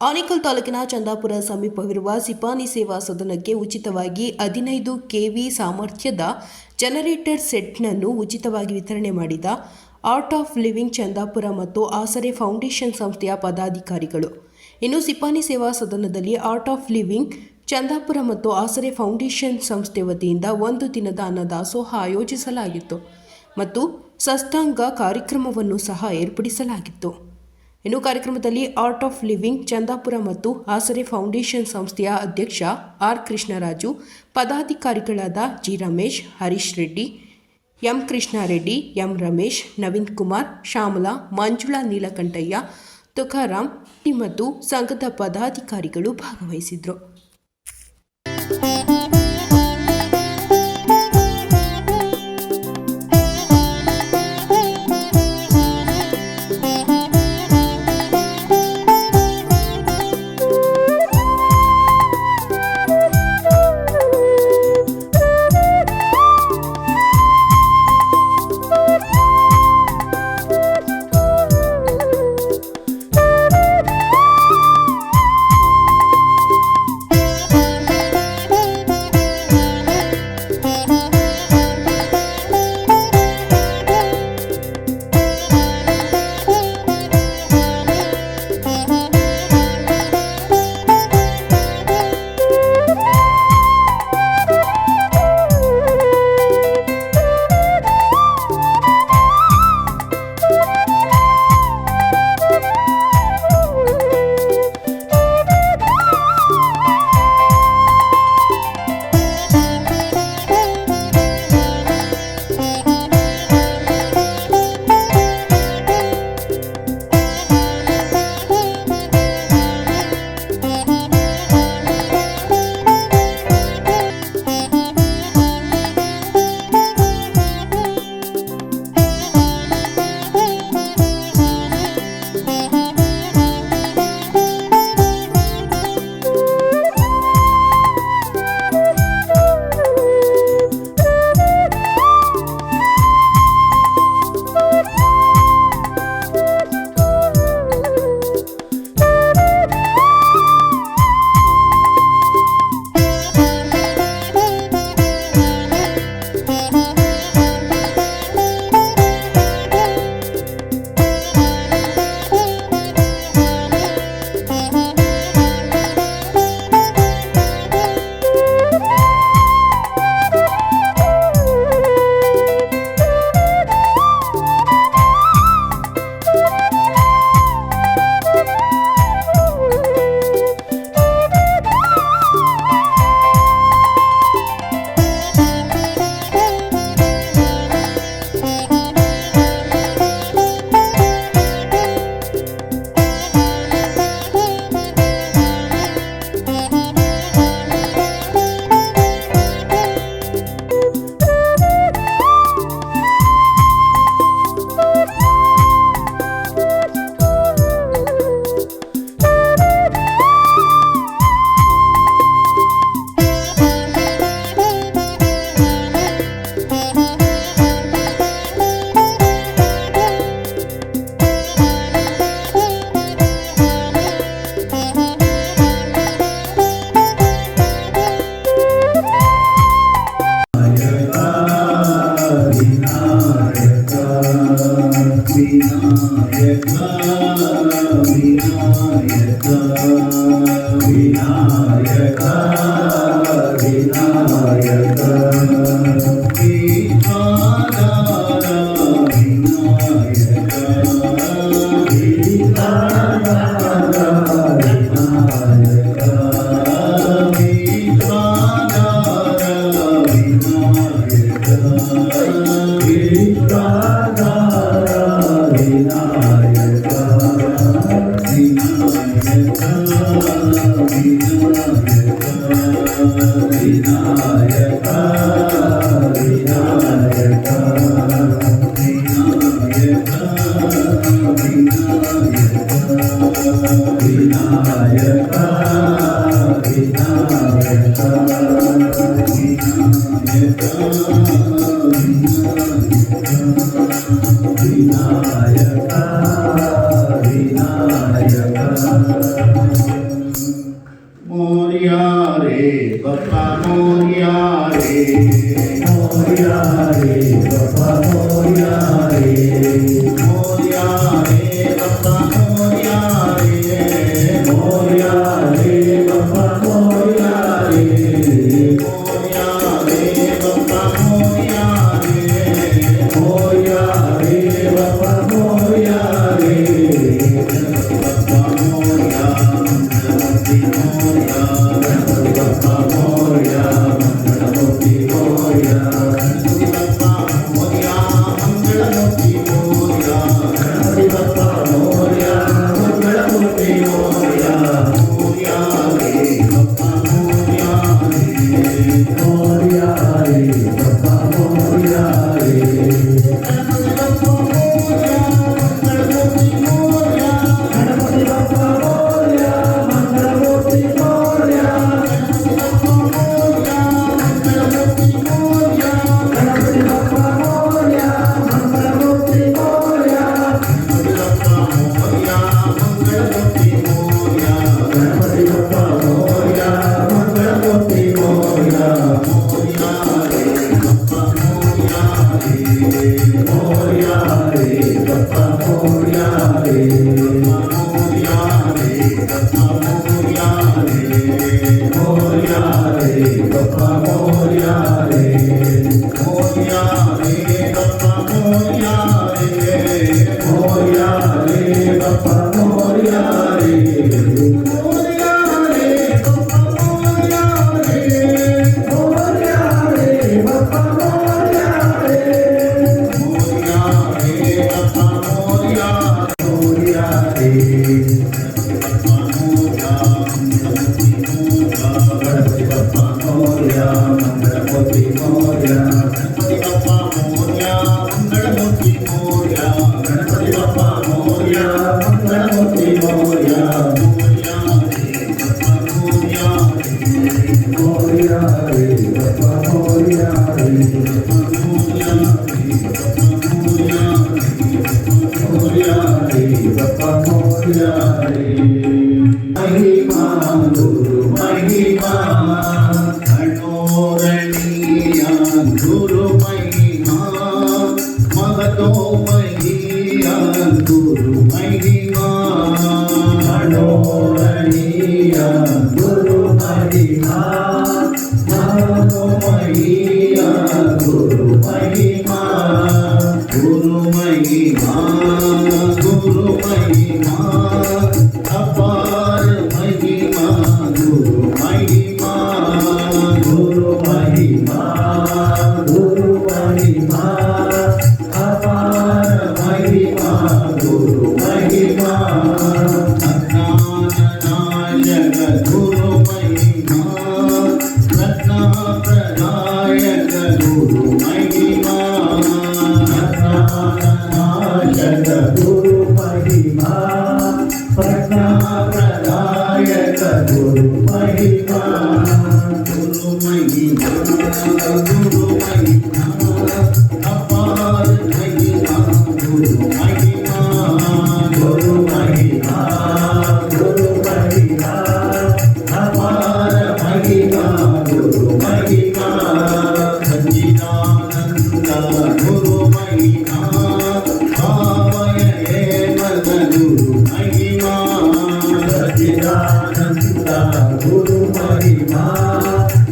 ಆನೇಕಲ್ ತಾಲೂಕಿನ ಚಂದಾಪುರ ಸಮೀಪವಿರುವ ಸಿಪಾನಿ ಸೇವಾ ಸದನಕ್ಕೆ ಉಚಿತವಾಗಿ 15 ಕೆವಿ ಸಾಮರ್ಥ್ಯದ ಜನರೇಟರ್ ಸೆಟ್ನನ್ನು ಉಚಿತವಾಗಿ ವಿತರಣೆ ಮಾಡಿದ ಆರ್ಟ್ ಆಫ್ ಲಿವಿಂಗ್ ಚಂದಾಪುರ ಮತ್ತು ಆಸರೆ ಫೌಂಡೇಶನ್ ಸಂಸ್ಥೆಯ ಪದಾಧಿಕಾರಿಗಳು. ಇನ್ನು ಸಿಪಾನಿ ಸೇವಾ ಸದನದಲ್ಲಿ ಆರ್ಟ್ ಆಫ್ ಲಿವಿಂಗ್ ಚಂದಾಪುರ ಮತ್ತು ಆಸರೆ ಫೌಂಡೇಶನ್ ಸಂಸ್ಥೆ ವತಿಯಿಂದ 1 ದಿನದ ಅನ್ನದಾಸೋಹ ಆಯೋಜಿಸಲಾಗಿತ್ತು ಮತ್ತು ಸಷ್ಟಾಂಗ ಕಾರ್ಯಕ್ರಮವನ್ನು ಸಹ ಏರ್ಪಡಿಸಲಾಗಿತ್ತು. ಇನ್ನು ಕಾರ್ಯಕ್ರಮದಲ್ಲಿ ಆರ್ಟ್ ಆಫ್ ಲಿವಿಂಗ್ ಚಂದಾಪುರ ಮತ್ತು ಆಸರೆ ಫೌಂಡೇಶನ್ ಸಂಸ್ಥೆಯ ಅಧ್ಯಕ್ಷ ಆರ್ ಕೃಷ್ಣರಾಜು, ಪದಾಧಿಕಾರಿಗಳಾದ G Ramesh, Harish Reddy, M Krishnareddy, M Ramesh, Naveen Kumar, Shyamala, Manjula, Neelakantaiah, Tukaram ಮತ್ತು ಸಂಘದ ಪದಾಧಿಕಾರಿಗಳು ಭಾಗವಹಿಸಿದ್ರು. Vinayaka Bappa Moria Re, Moria Re, Bappa Moria Re, Moria Re, Bappa Moria Re, Moria Re, Bappa Moria Re, Moria Re, Bappa Moria Re, Moria Re, Bappa Moria Re, Bappa Moria, Mangalamurti Moria, Ganpati Bappa Moria, Mangalamurti Moria, Ganpati Bappa Moria, Mangalamurti Moria, Ganpati Bappa Moria, Mangalamurti Moria, Moria Re, Bappa Moria Re, Moria Re, Bappa Moria Re, Ganpati Bappa Moria, Mangalamurti Moria, Ganpati Bappa Moria, Mangalamurti Moria, Ganpati Bappa Moria, Mangalamurti Moria, Ganpati Bappa Moria, Mangalamurti Moria, Ganpati Bappa Moria, Mangalamurti Moria, Ganpati Bappa Moria, Mangalamurti Moria, Moria Re, Bappa Moria Re, Moria Re, Bappa Moria Re, Moria Re, Bappa Moria Re, Moria Re, Bappa Moria Re, Moria Re, Bappa Moria Re, Moria Re, Bappa Moria Re, Moria Re, Bappa Moria Re, Moria Re, Bappa Moria Re, Moria Re, Bappa Moria, Moria Re, Bappa Moria, Ganpati Bappa Moria, Mangalamurti Moria, Ganpati Bappa Moria, Mangalamurti Moria, Ganpati Bappa Moria, Mangalamurti Moria, Moria Re, Bappa Moria Re, Moria Re, Bappa Moria Re, Bappa Moria Re, Bappa Moria Re, Moria Re, Bappa Moria Re. Mahima Guru Mahima, Anoraniya Guru Mahima, Magato Mahiya Guru Mahima, Anoraniya Guru Mahima, Magato Mahiya Guru Mahima, Guru Mahima, Guru Mahima, Apar Mahima, Guru Mahima, Guru Mahima, Guru Mahima, Apar Mahima, Guru Mahima, Ratnanayaka Guru Mahima, Ratna Pranayaka Guru Mahima, Ratnanayaka Guru Mahima, Ratna Pranayaka Guru Mahima, Guru Mahima, Guru Mahima, Apar Mahima, Guru Mahima, Guru Mahima, Guru Mahima, Apar Mahima, Guru Mahima, Sajjidananda Guru Mahima, Bhavaya Eva Guru Mahima, Sajjidananda Guru Mahima,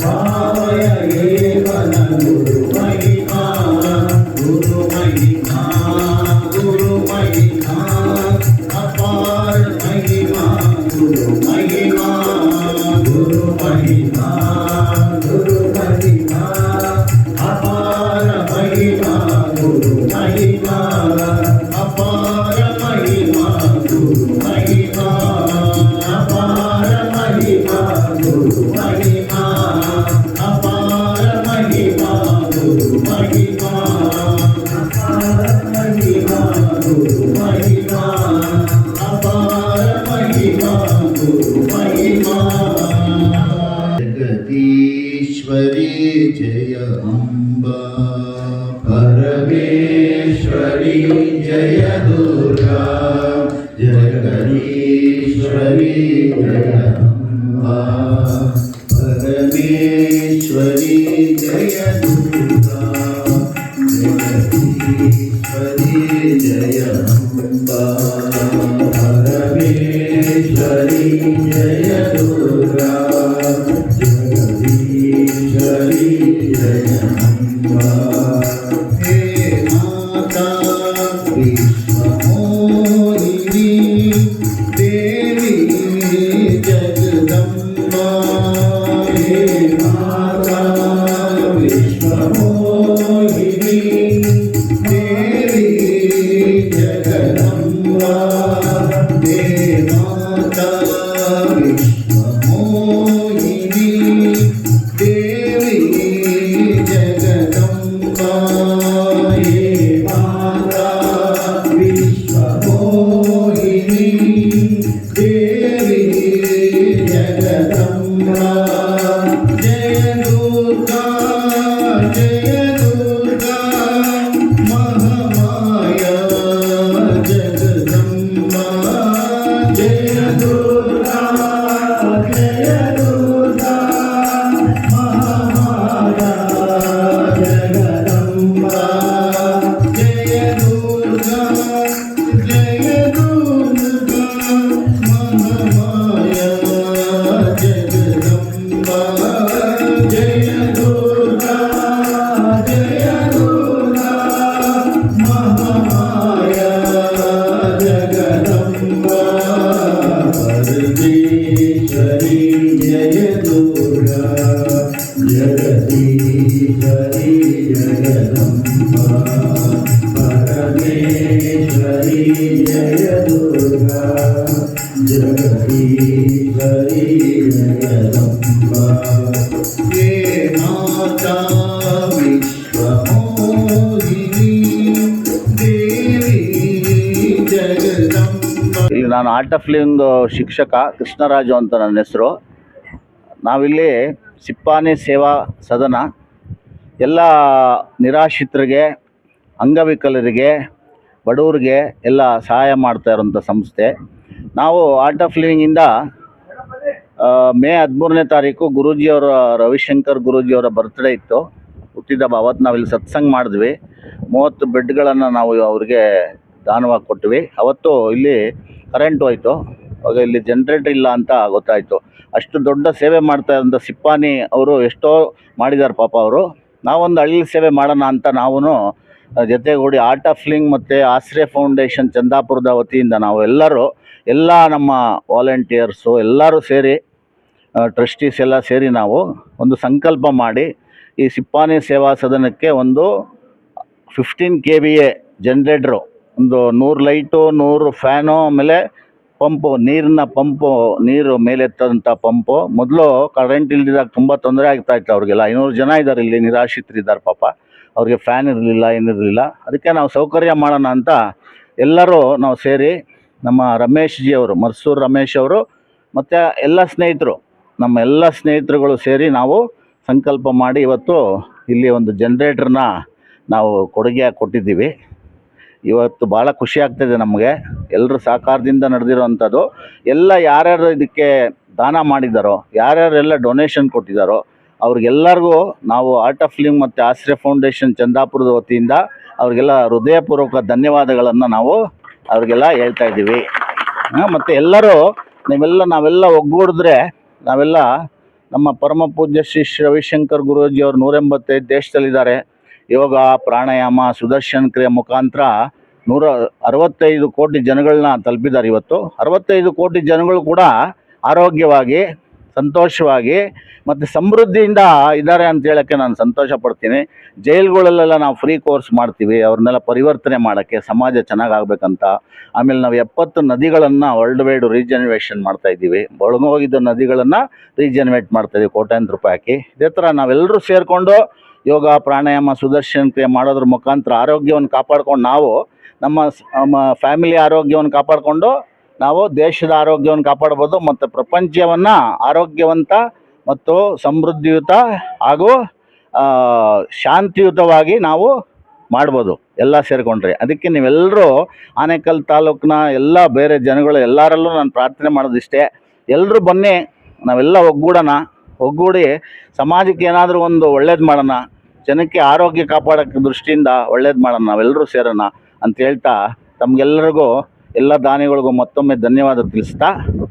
Bhavaya Eva Guru Mahima, Guru Mahima, Guru Mahima, Apar Mahima, Guru Mahima, Guru Mahima, Guru Mahima, Apar Mahima, Guru Mahima, Apar Mahima, Guru Mahima, Apar Mahima, Guru Mahima, Apar Mahima, Guru Mahima, Apar Mahima, Guru Mahima, Apar Mahima, Guru Mahima. Jagatishwari Jaya Amba, Parameshwari Jaya Durga, Jagatishwari Jaya Amba, Parameshwari जय दुर्गा जगदीश्वरी जय अम्बा परमेश्वरी जय दुर्गा जगदीश्वरी जय अम्बा हे माता विश्वमोहिनी देवी जगदम्बा हे माता विश्वमोहिनी देवी जगदम्बा हे माता विश्वमोहिनी देवी जगदम्बा हे माता विश्वमोहिनी देवी जगदम्बा जय दुर्गा महामाया जगदम्बा जय दुर्गा महामाया जगदम्बा जय दुर्गा महामाया जगदम्बा जय दुर्गा महामाया जगदम्बा परमेश्वरी जय दुर्गा जगदीश्वरी जगदम्बा परमेश्वरी जय दुर्गा जगदीश्वरी जगदम्बा हे माता विश्वमोहिनी देवी जगदम्बा ಇಲ್ಲಿ ನಾನು ಆರ್ಟ್ ಆಫ್ ಲಿವಿಂಗ್ ಶಿಕ್ಷಕ ಕೃಷ್ಣರಾಜು ಅಂತ ನನ್ನ ಹೆಸರು. ನಾವಿಲ್ಲಿ ಸಿಪ್ಪಾನಿ ಸೇವಾ ಸದನ ಎಲ್ಲ ನಿರಾಶ್ರಿತರಿಗೆ, ಅಂಗವಿಕಲರಿಗೆ, ಬಡವರಿಗೆ ಎಲ್ಲ ಸಹಾಯ ಮಾಡ್ತಾ ಇರೋಂಥ ಸಂಸ್ಥೆ. ನಾವು ಆರ್ಟ್ ಆಫ್ ಲಿವಿಂಗಿಂದ ಮೇ 13ನೇ ತಾರೀಕು ಗುರೂಜಿಯವರ ರವಿಶಂಕರ್ ಗುರೂಜಿಯವರ ಬರ್ತ್ಡೇ ಇತ್ತು, ಹುಟ್ಟಿದ ಅವತ್ತು ನಾವಿಲ್ಲಿ ಸತ್ಸಂಗ ಮಾಡಿದ್ವಿ. 30 ಬೆಡ್ಗಳನ್ನು ನಾವು ಅವ್ರಿಗೆ ದಾನವಾಗಿ ಕೊಟ್ವಿ. ಅವತ್ತು ಇಲ್ಲಿ ಕರೆಂಟ್ ಹೋಯಿತು, ಆವಾಗ ಇಲ್ಲಿ ಜನ್ರೇಟರ್ ಇಲ್ಲ ಅಂತ ಗೊತ್ತಾಯಿತು. ಅಷ್ಟು ದೊಡ್ಡ ಸೇವೆ ಮಾಡ್ತಾ ಇರೋಂಥ ಸಿಪ್ಪಾನಿ ಅವರು ಎಷ್ಟೋ ಮಾಡಿದ್ದಾರೆ ಪಾಪ ಅವರು. ನಾವೊಂದು ಹಳ್ಳಿ ಸೇವೆ ಮಾಡೋಣ ಅಂತ ನಾವು ಜೊತೆಗೂಡಿ ಆರ್ಟ್ ಆಫ್ ಲಿವಿಂಗ್ ಮತ್ತು ಆಶ್ರಯ ಫೌಂಡೇಶನ್ ಚಂದಾಪುರದ ವತಿಯಿಂದ ನಾವು ಎಲ್ಲ ನಮ್ಮ ವಾಲಂಟಿಯರ್ಸು ಎಲ್ಲರೂ ಸೇರಿ, ಟ್ರಸ್ಟೀಸ್ ಎಲ್ಲ ಸೇರಿ ನಾವು ಒಂದು ಸಂಕಲ್ಪ ಮಾಡಿ ಈ ಸಿಪ್ಪಾನಿ ಸೇವಾ ಸದನಕ್ಕೆ ಒಂದು 15 KVA ಜನ್ರೇಟ್ರು, ಒಂದು 100 ಲೈಟು, 100 ಫ್ಯಾನು, ಆಮೇಲೆ ಪಂಪು, ನೀರು ಮೇಲೆತ್ತದಂಥ ಪಂಪು. ಮೊದಲು ಕರೆಂಟ್ ಇಲ್ದಿದ್ದಾಗ ತುಂಬ ತೊಂದರೆ ಆಗ್ತಾಯಿತ್ತು ಅವ್ರಿಗೆಲ್ಲ. 500 ಜನ ಇದ್ದಾರೆ ಇಲ್ಲಿ, ನಿರಾಶ್ರಿತರಿದ್ದಾರೆ ಪಾಪ. ಅವ್ರಿಗೆ ಫ್ಯಾನ್ ಇರಲಿಲ್ಲ, ಏನಿರಲಿಲ್ಲ. ಅದಕ್ಕೆ ನಾವು ಸೌಕರ್ಯ ಮಾಡೋಣ ಅಂತ ಎಲ್ಲರೂ ನಾವು ಸೇರಿ, ನಮ್ಮ ರಮೇಶ್ ಜಿ ಅವರು, ಮರ್ಸೂರು ರಮೇಶ್ ಅವರು ಮತ್ತು ಎಲ್ಲ ಸ್ನೇಹಿತರು, ನಮ್ಮ ಎಲ್ಲ ಸ್ನೇಹಿತರುಗಳು ಸೇರಿ ನಾವು ಸಂಕಲ್ಪ ಮಾಡಿ ಇವತ್ತು ಇಲ್ಲಿ ಒಂದು ಜನ್ರೇಟ್ರನ್ನ ನಾವು ಕೊಡುಗೆಯಾಗಿ ಕೊಟ್ಟಿದ್ದೀವಿ. ಇವತ್ತು ಭಾಳ ಖುಷಿ ಆಗ್ತಾಯಿದೆ ನಮಗೆ. ಎಲ್ಲರ ಸಹಕಾರದಿಂದ ನಡೆದಿರೋವಂಥದ್ದು. ಎಲ್ಲ ಯಾರ್ಯಾರು ಇದಕ್ಕೆ ದಾನ ಮಾಡಿದ್ದಾರೋ, ಯಾರ್ಯಾರೆಲ್ಲ ಡೊನೇಷನ್ ಕೊಟ್ಟಿದ್ದಾರೋ ಅವ್ರಿಗೆಲ್ಲರಿಗೂ ನಾವು ಆರ್ಟ್ ಆಫ್ ಲಿವಿಂಗ್ ಮತ್ತು ಆಶ್ರಯ ಫೌಂಡೇಶನ್ ಚಂದಾಪುರದ ವತಿಯಿಂದ ಅವ್ರಿಗೆಲ್ಲ ಹೃದಯಪೂರ್ವಕ ಧನ್ಯವಾದಗಳನ್ನು ನಾವು ಅವ್ರಿಗೆಲ್ಲ ಹೇಳ್ತಾ ಇದ್ದೀವಿ. ಮತ್ತು ಎಲ್ಲರೂ ನಾವೆಲ್ಲ ಒಗ್ಗೂಡಿದ್ರೆ ನಾವೆಲ್ಲ ನಮ್ಮ ಪರಮ ಪೂಜ್ಯ ಶ್ರೀ ರವಿಶಂಕರ್ ಗುರೂಜಿಯವರು 185 ದೇಶದಲ್ಲಿದ್ದಾರೆ. ಯೋಗ, ಪ್ರಾಣಾಯಾಮ, ಸುದರ್ಶನ ಕ್ರಿಯೆ ಮುಖಾಂತರ 165 ಕೋಟಿ ಜನಗಳನ್ನ ತಲುಪಿದ್ದಾರೆ. ಇವತ್ತು 65 ಕೋಟಿ ಜನಗಳು ಕೂಡ ಆರೋಗ್ಯವಾಗಿ, ಸಂತೋಷವಾಗಿ ಮತ್ತು ಸಮೃದ್ಧಿಯಿಂದ ಇದ್ದಾರೆ ಅಂತ ಹೇಳೋಕ್ಕೆ ನಾನು ಸಂತೋಷ ಪಡ್ತೀನಿ. ಜೈಲುಗಳಲ್ಲೆಲ್ಲ ನಾವು ಫ್ರೀ ಕೋರ್ಸ್ ಮಾಡ್ತೀವಿ ಅವ್ರನ್ನೆಲ್ಲ ಪರಿವರ್ತನೆ ಮಾಡೋಕ್ಕೆ, ಸಮಾಜ ಚೆನ್ನಾಗಾಗಬೇಕಂತ. ಆಮೇಲೆ ನಾವು 70 ನದಿಗಳನ್ನು ವರ್ಲ್ಡ್ ವೈಡ್ ರೀಜನರೇಷನ್ ಮಾಡ್ತಾಯಿದ್ದೀವಿ. ಒಳಗೋಗಿದ್ದ ನದಿಗಳನ್ನು ರೀಜನರೇಟ್ ಮಾಡ್ತಾಯಿದ್ದೀವಿ ಕೋಟ್ಯಾಂತರ ರೂಪಾಯಿ ಹಾಕಿ. ಇದೇ ಥರ ನಾವೆಲ್ಲರೂ ಸೇರಿಕೊಂಡು ಯೋಗ, ಪ್ರಾಣಾಯಾಮ, ಸುದರ್ಶನ ಕ್ರಿಯೆ ಮಾಡೋದ್ರ ಮುಖಾಂತರ ಆರೋಗ್ಯವನ್ನು ಕಾಪಾಡ್ಕೊಂಡು ನಾವು ನಮ್ಮ ಫ್ಯಾಮಿಲಿ ಆರೋಗ್ಯವನ್ನು ಕಾಪಾಡಿಕೊಂಡು ನಾವು ದೇಶದ ಆರೋಗ್ಯವನ್ನು ಕಾಪಾಡ್ಬೋದು ಮತ್ತು ಪ್ರಪಂಚವನ್ನು ಆರೋಗ್ಯವಂತ ಮತ್ತು ಸಮೃದ್ಧಿಯುತ ಹಾಗೂ ಶಾಂತಿಯುತವಾಗಿ ನಾವು ಮಾಡ್ಬೋದು ಎಲ್ಲ ಸೇರಿಕೊಂಡ್ರೆ. ಅದಕ್ಕೆ ನೀವೆಲ್ಲರೂ ಆನೇಕಲ್ ತಾಲೂಕಿನ ಎಲ್ಲ ಬೇರೆ ಜನಗಳು ಎಲ್ಲರಲ್ಲೂ ನಾನು ಪ್ರಾರ್ಥನೆ ಮಾಡೋದಿಷ್ಟೇ, ಎಲ್ಲರೂ ಬನ್ನಿ, ನಾವೆಲ್ಲ ಒಗ್ಗೂಡಿ ಸಮಾಜಕ್ಕೆ ಏನಾದರೂ ಒಂದು ಒಳ್ಳೇದು ಮಾಡೋಣ, ಜನಕ್ಕೆ ಆರೋಗ್ಯ ಕಾಪಾಡೋಕ್ಕೆ ದೃಷ್ಟಿಯಿಂದ ಒಳ್ಳೇದು ಮಾಡೋಣ, ನಾವೆಲ್ಲರೂ ಸೇರೋಣ ಅಂತ ಹೇಳ್ತಾ ತಮಗೆಲ್ಲರಿಗೂ ಎಲ್ಲ ದಾನಿಗಳಿಗೂ ಮತ್ತೊಮ್ಮೆ ಧನ್ಯವಾದ ತಿಳಿಸ್ತಾ